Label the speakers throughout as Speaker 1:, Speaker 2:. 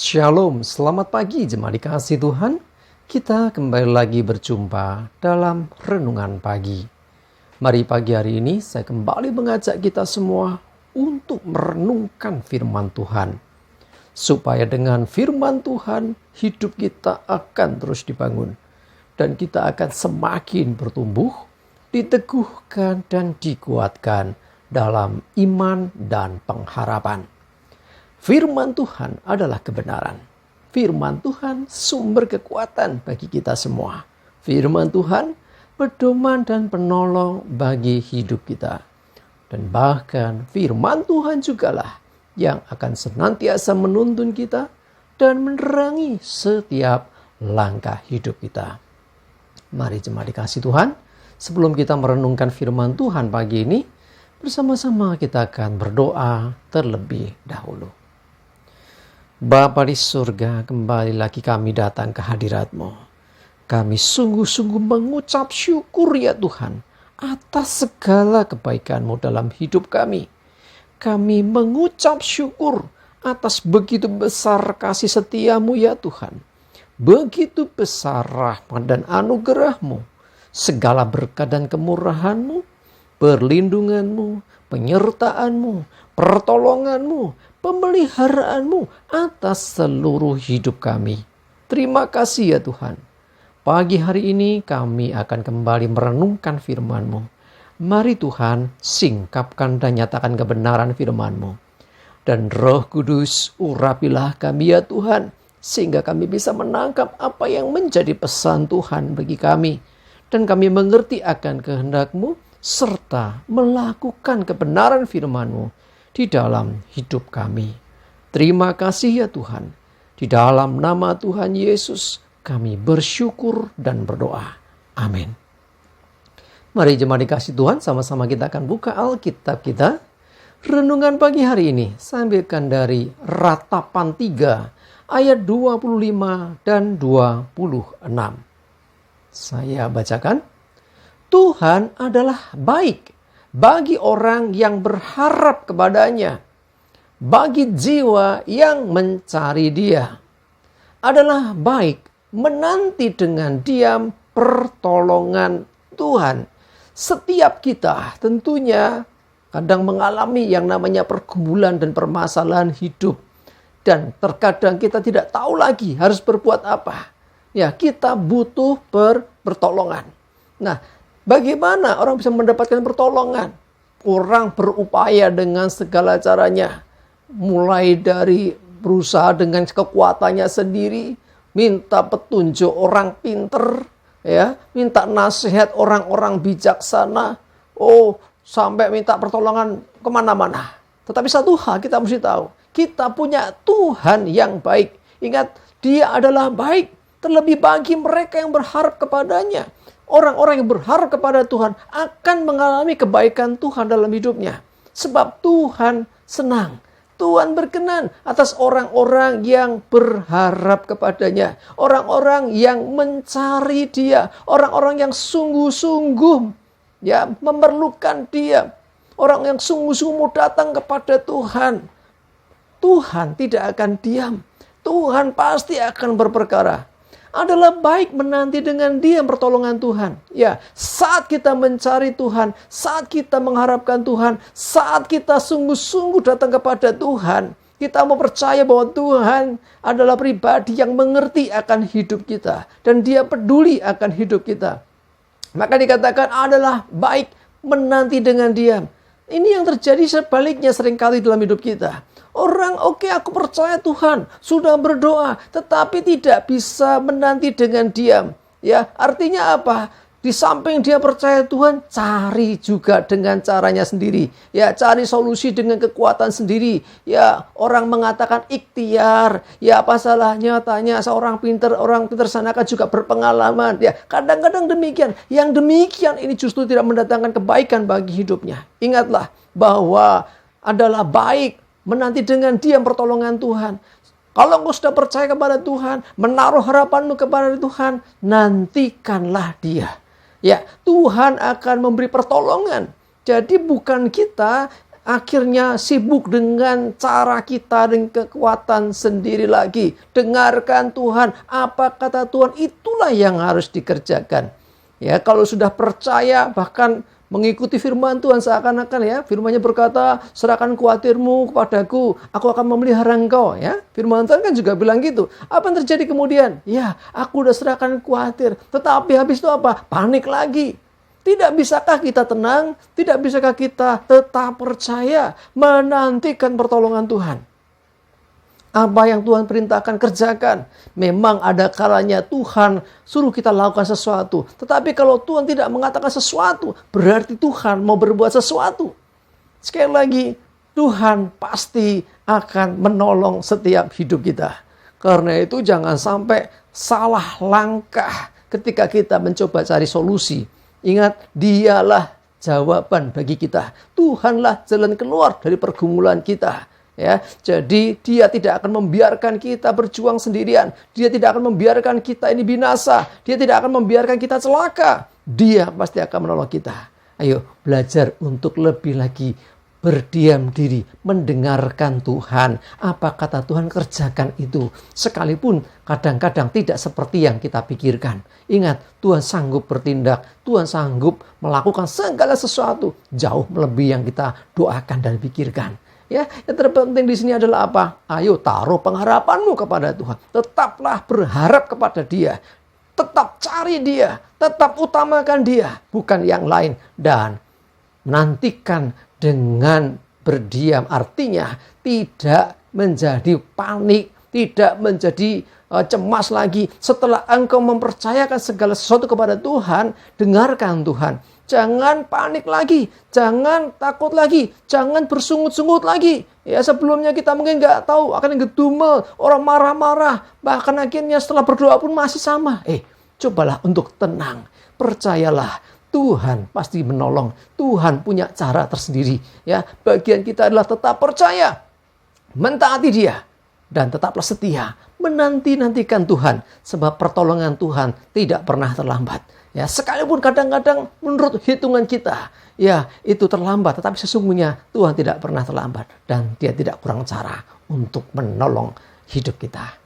Speaker 1: Shalom, selamat pagi jemaat dikasih Tuhan. Kita kembali lagi berjumpa dalam renungan pagi. Mari pagi hari ini saya kembali mengajak kita semua untuk merenungkan firman Tuhan. Supaya dengan firman Tuhan hidup kita akan terus dibangun. Dan kita akan semakin bertumbuh, diteguhkan dan dikuatkan dalam iman dan pengharapan. Firman Tuhan adalah kebenaran. Firman Tuhan sumber kekuatan bagi kita semua. Firman Tuhan pedoman dan penolong bagi hidup kita. Dan bahkan firman Tuhan jugalah yang akan senantiasa menuntun kita dan menerangi setiap langkah hidup kita. Mari jemaat dikasih Tuhan, sebelum kita merenungkan firman Tuhan pagi ini, bersama-sama kita akan berdoa terlebih dahulu. Bapa di surga, kembali lagi kami datang ke hadirat-Mu. Kami sungguh-sungguh mengucap syukur ya Tuhan atas segala kebaikan-Mu dalam hidup kami. Kami mengucap syukur atas begitu besar kasih setia-Mu ya Tuhan. Begitu besar rahmat dan anugerah-Mu. Segala berkat dan kemurahan-Mu, perlindungan-Mu, penyertaan-Mu, pertolongan-Mu, pemeliharaan-Mu atas seluruh hidup kami. Terima kasih ya Tuhan. Pagi hari ini kami akan kembali merenungkan firman-Mu. Mari Tuhan singkapkan dan nyatakan kebenaran firman-Mu. Dan Roh Kudus urapilah kami ya Tuhan, sehingga kami bisa menangkap apa yang menjadi pesan Tuhan bagi kami. Dan kami mengerti akan kehendak-Mu serta melakukan kebenaran firman-Mu di dalam hidup kami. Terima kasih ya Tuhan. Di dalam nama Tuhan Yesus kami bersyukur dan berdoa. Amin. Mari jemaat dikasih Tuhan, sama-sama kita akan buka Alkitab kita. Renungan pagi hari ini saya ambilkan dari Ratapan 3 ayat 25 dan 26. Saya bacakan. Tuhan adalah baik bagi orang yang berharap kepadanya, bagi jiwa yang mencari Dia. Adalah baik menanti dengan diam pertolongan Tuhan. Setiap kita tentunya kadang mengalami yang namanya pergumulan dan permasalahan hidup. Dan terkadang kita tidak tahu lagi harus berbuat apa. Ya, kita butuh pertolongan. Nah, bagaimana orang bisa mendapatkan pertolongan? Orang berupaya dengan segala caranya. Mulai dari berusaha dengan kekuatannya sendiri, minta petunjuk orang pinter, ya, minta nasihat orang-orang bijaksana, sampai minta pertolongan kemana-mana. Tetapi satu hal kita mesti tahu, kita punya Tuhan yang baik. Ingat, Dia adalah baik, terlebih bagi mereka yang berharap kepadanya. Orang-orang yang berharap kepada Tuhan akan mengalami kebaikan Tuhan dalam hidupnya. Sebab Tuhan senang. Tuhan berkenan atas orang-orang yang berharap kepadanya. Orang-orang yang mencari Dia. Orang-orang yang sungguh-sungguh ya memerlukan Dia. Orang yang sungguh-sungguh mau datang kepada Tuhan. Tuhan tidak akan diam. Tuhan pasti akan berperkara. Adalah baik menanti dengan diam pertolongan Tuhan. Ya, saat kita mencari Tuhan, saat kita mengharapkan Tuhan, saat kita sungguh-sungguh datang kepada Tuhan, kita mau percaya bahwa Tuhan adalah pribadi yang mengerti akan hidup kita dan Dia peduli akan hidup kita. Maka dikatakan adalah baik menanti dengan diam. Ini yang terjadi sebaliknya seringkali dalam hidup kita. Orang aku percaya Tuhan, sudah berdoa, tetapi tidak bisa menanti dengan diam. Ya, artinya apa? Di samping dia percaya Tuhan, cari juga dengan caranya sendiri. Ya, cari solusi dengan kekuatan sendiri. Ya, orang mengatakan ikhtiar. Ya, apa salahnya? Tanya seorang orang pintar sanakah juga berpengalaman. Ya, kadang-kadang demikian. Yang demikian ini justru tidak mendatangkan kebaikan bagi hidupnya. Ingatlah bahwa adalah baik menanti dengan diam pertolongan Tuhan. Kalau engkau sudah percaya kepada Tuhan, menaruh harapanmu kepada Tuhan, nantikanlah Dia. Ya, Tuhan akan memberi pertolongan. Jadi bukan kita akhirnya sibuk dengan cara kita dan kekuatan sendiri lagi. Dengarkan Tuhan, apa kata Tuhan, itulah yang harus dikerjakan. Ya, kalau sudah percaya bahkan mengikuti firman Tuhan seakan-akan ya, firman-Nya berkata, serahkan khawatirmu kepadaku, aku akan memelihara engkau ya. Firman Tuhan kan juga bilang gitu. Apa yang terjadi kemudian? Ya, aku udah serahkan khawatir, tetapi habis itu apa? Panik lagi. Tidak bisakah kita tenang? Tidak bisakah kita tetap percaya menantikan pertolongan Tuhan? Apa yang Tuhan perintahkan, kerjakan. Memang ada kalanya Tuhan suruh kita lakukan sesuatu. Tetapi kalau Tuhan tidak mengatakan sesuatu, berarti Tuhan mau berbuat sesuatu. Sekali lagi, Tuhan pasti akan menolong setiap hidup kita. Karena itu jangan sampai salah langkah ketika kita mencoba cari solusi. Ingat, Dialah jawaban bagi kita. Tuhanlah jalan keluar dari pergumulan kita. Ya, jadi Dia tidak akan membiarkan kita berjuang sendirian. Dia tidak akan membiarkan kita ini binasa. Dia tidak akan membiarkan kita celaka. Dia pasti akan menolong kita. Ayo belajar untuk lebih lagi berdiam diri, mendengarkan Tuhan. Apa kata Tuhan, kerjakan itu. Sekalipun kadang-kadang tidak seperti yang kita pikirkan. Ingat, Tuhan sanggup bertindak. Tuhan sanggup melakukan segala sesuatu. Jauh melebihi yang kita doakan dan pikirkan. Ya, yang terpenting di sini adalah apa? Ayo taruh pengharapanmu kepada Tuhan. Tetaplah berharap kepada Dia. Tetap cari Dia. Tetap utamakan Dia. Bukan yang lain. Dan nantikan dengan berdiam, artinya tidak menjadi panik, tidak menjadi cemas lagi. Setelah engkau mempercayakan segala sesuatu kepada Tuhan, dengarkan Tuhan. Jangan panik lagi, jangan takut lagi, jangan bersungut-sungut lagi. Ya, sebelumnya kita mungkin nggak tahu, akan ngedumel, orang marah-marah, bahkan akhirnya setelah berdoa pun masih sama. Cobalah untuk tenang, percayalah. Tuhan pasti menolong. Tuhan punya cara tersendiri. Ya, bagian kita adalah tetap percaya, mentaati Dia, dan tetaplah setia menanti-nantikan Tuhan, sebab pertolongan Tuhan tidak pernah terlambat. Ya, sekalipun kadang-kadang menurut hitungan kita, ya itu terlambat, tetapi sesungguhnya Tuhan tidak pernah terlambat dan Dia tidak kurang cara untuk menolong hidup kita.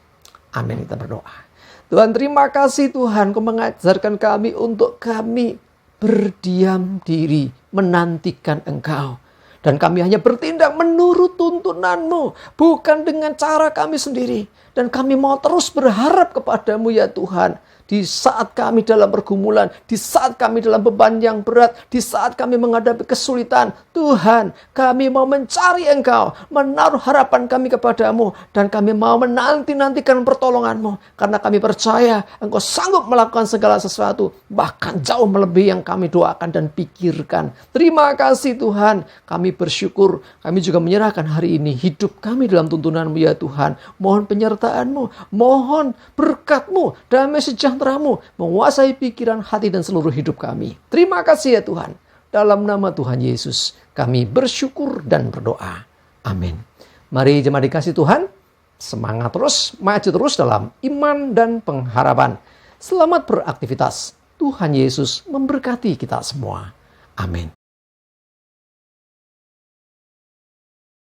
Speaker 1: Amin, kita berdoa. Tuhan, terima kasih Tuhan, Kau mengajarkan kami untuk kami berdiam diri, menantikan Engkau. Dan kami hanya bertindak menurut tuntunan-Mu, bukan dengan cara kami sendiri. Dan kami mau terus berharap kepadamu ya Tuhan. Di saat kami dalam pergumulan, di saat kami dalam beban yang berat, di saat kami menghadapi kesulitan, Tuhan, kami mau mencari Engkau, menaruh harapan kami kepadamu, dan kami mau menanti-nantikan pertolongan-Mu, karena kami percaya Engkau sanggup melakukan segala sesuatu, bahkan jauh melebihi yang kami doakan dan pikirkan. Terima kasih Tuhan, kami bersyukur, kami juga menyerahkan hari ini hidup kami dalam tuntunan-Mu ya Tuhan. Mohon penyertaan-Mu, mohon berkat-Mu, damai sejahtera-Mu menguasai pikiran, hati, dan seluruh hidup kami. Terima kasih ya Tuhan. Dalam nama Tuhan Yesus, kami bersyukur dan berdoa. Amin. Mari jemaat dikasih Tuhan, semangat terus, maju terus dalam iman dan pengharapan. Selamat beraktivitas. Tuhan Yesus memberkati kita semua. Amin.